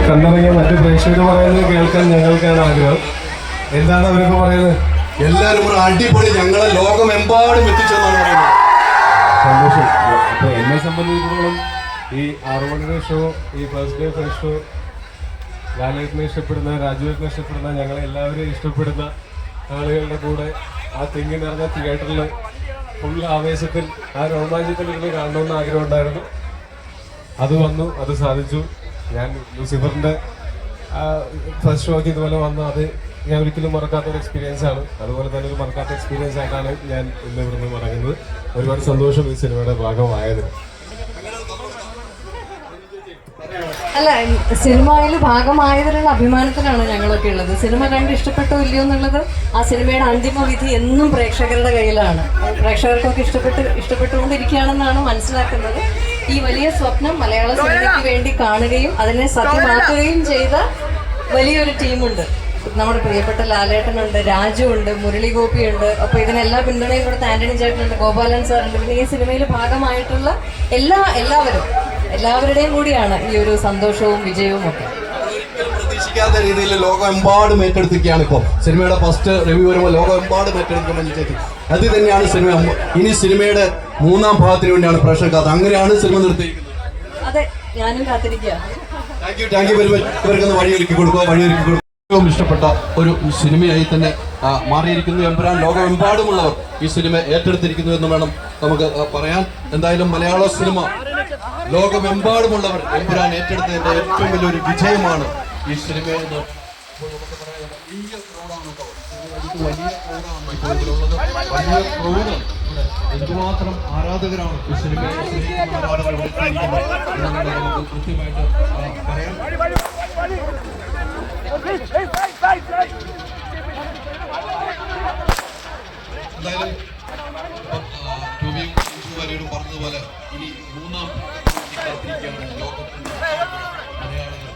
കണ്ടിറങ്ങിയ മറ്റു പ്രേക്ഷകർ പറയുന്നത് കേൾക്കാൻ ഞങ്ങൾക്കാണ് ആഗ്രഹം. എന്താണ് അവരൊക്കെ പറയുന്നത്? എല്ലാവരും ഒരു അടിപൊളി, ഞങ്ങളെ ലോകമെമ്പാടും എത്തിച്ചെന്നാണ് പറയുന്നത്. സന്തോഷം. അപ്പോൾ എന്നെ സംബന്ധിച്ചിടത്തോളം ഈ 6 മണിയുടെ ഷോ, ഈ ഫസ്റ്റ് ഡേ ഫസ്റ്റ് ഷോ, ലാലേട്ടനെ ഇഷ്ടപ്പെടുന്ന, രാജുവേട്ടനെ ഇഷ്ടപ്പെടുന്ന, ഞങ്ങളെ എല്ലാവരെയും ഇഷ്ടപ്പെടുന്ന ആളുകളുടെ കൂടെ ആ തിങ്ങി നിറഞ്ഞ തിയേറ്ററിൽ ഫുൾ ആവേശത്തിൽ ആ രോമാഞ്ചത്തിൽ ഇരുന്ന് കാണണമെന്ന് ആഗ്രഹം ഉണ്ടായിരുന്നു. അത് വന്നു, അത് സാധിച്ചു. ഞാൻ ലൂസിഫറിൻ്റെ ഫസ്റ്റ് ഷോക്ക് ഇതുപോലെ വന്നു. അത് ഞാൻ ഒരിക്കലും മറക്കാത്തൊരു എക്സ്പീരിയൻസ് ആണ്. അതുപോലെ തന്നെ ഒരു മറക്കാത്ത എക്സ്പീരിയൻസ് ആയിട്ടാണ് ഞാൻ ഇന്ന് ഇവിടുന്ന് മടങ്ങുന്നത്. ഒരുപാട് സന്തോഷം ഈ സിനിമയുടെ ഭാഗമായതിന്. അല്ല, സിനിമയിൽ ഭാഗമായതിലുള്ള അഭിമാനത്തിലാണ് ഞങ്ങളൊക്കെ ഉള്ളത്. സിനിമ കണ്ട് ഇഷ്ടപ്പെട്ടോ ഇല്ലയോ എന്നുള്ളത് ആ സിനിമയുടെ അന്തിമ വിധി എന്നും പ്രേക്ഷകരുടെ കയ്യിലാണ്. പ്രേക്ഷകർക്കൊക്കെ ഇഷ്ടപ്പെട്ടുകൊണ്ടിരിക്കുകയാണെന്നാണ് മനസ്സിലാക്കുന്നത്. ഈ വലിയ സ്വപ്നം മലയാള സിനിമയ്ക്ക് വേണ്ടി കാണുകയും അതിനെ സത്യമാക്കുകയും ചെയ്ത വലിയൊരു ടീമുണ്ട്. നമ്മുടെ പ്രിയപ്പെട്ട ലാലേട്ടനുണ്ട്, രാജു ഉണ്ട്, മുരളി ഗോപിയുണ്ട്. അപ്പോൾ ഇതിനെല്ലാം പിന്തുണയും കൊടുത്ത ആന്റണി ചേട്ടനുണ്ട്, ഗോപാലൻ സാറുണ്ട്. പിന്നെ ഈ സിനിമയിൽ ഭാഗമായിട്ടുള്ള എല്ലാവരുടെയും കൂടിയാണ് ഈ ഒരു സന്തോഷവും വിജയവും ഒക്കെ. പ്രതീക്ഷിക്കാത്ത രീതിയിൽ ലോകമെമ്പാടും ഏറ്റെടുത്തിരിക്കുകയാണ്. ഇപ്പോൾ സിനിമയുടെ ഫസ്റ്റ് റിവ്യൂ വരുമ്പോൾ ലോകമെമ്പാടും ഏറ്റെടുക്കുമ്പോൾ അത് തന്നെയാണ് സിനിമ. ഇനി സിനിമയുടെ 3ാം ഭാഗത്തിന് വേണ്ടിയാണ് പ്രേക്ഷകർ കാത്ത്. അങ്ങനെയാണ് സിനിമ നിർത്തിയിരിക്കുന്നത്. അതെ, ഞാനും കാത്തിരിക്കുക. Thank you very much. ഇവർക്കൊന്ന് വഴിയൊരുക്കി കൊടുക്കുക. ഏറ്റവും ഇഷ്ടപ്പെട്ട ഒരു സിനിമയായി തന്നെ മാറിയിരിക്കുന്നു എമ്പുരാൻ. ലോകമെമ്പാടുമുള്ളവർ ഈ സിനിമ ഏറ്റെടുത്തിരിക്കുന്നു എന്ന് വേണം നമുക്ക് പറയാൻ. എന്തായാലും മലയാള സിനിമ ലോകമെമ്പാടുമുള്ളവർ എമ്പുരാൻ ഏറ്റെടുത്തതിന്റെ ഏറ്റവും വലിയൊരു വിജയമാണ് ഈ സിനിമയെന്ന് നമുക്ക് പറയാം. വലിയ ക്രൗഡാണ് എന്തുമാത്രം ആരാധകരാണ് ഈ സിനിമയെ സ്നേഹിക്കുന്ന ആരാധകർ നമുക്ക് കൃത്യമായിട്ട് പറയാം. എന്തായാലും ടോബിയും പറഞ്ഞതുപോലെ ഇനി 3ാം ലോകത്തിന്റെ മലയാളികൾ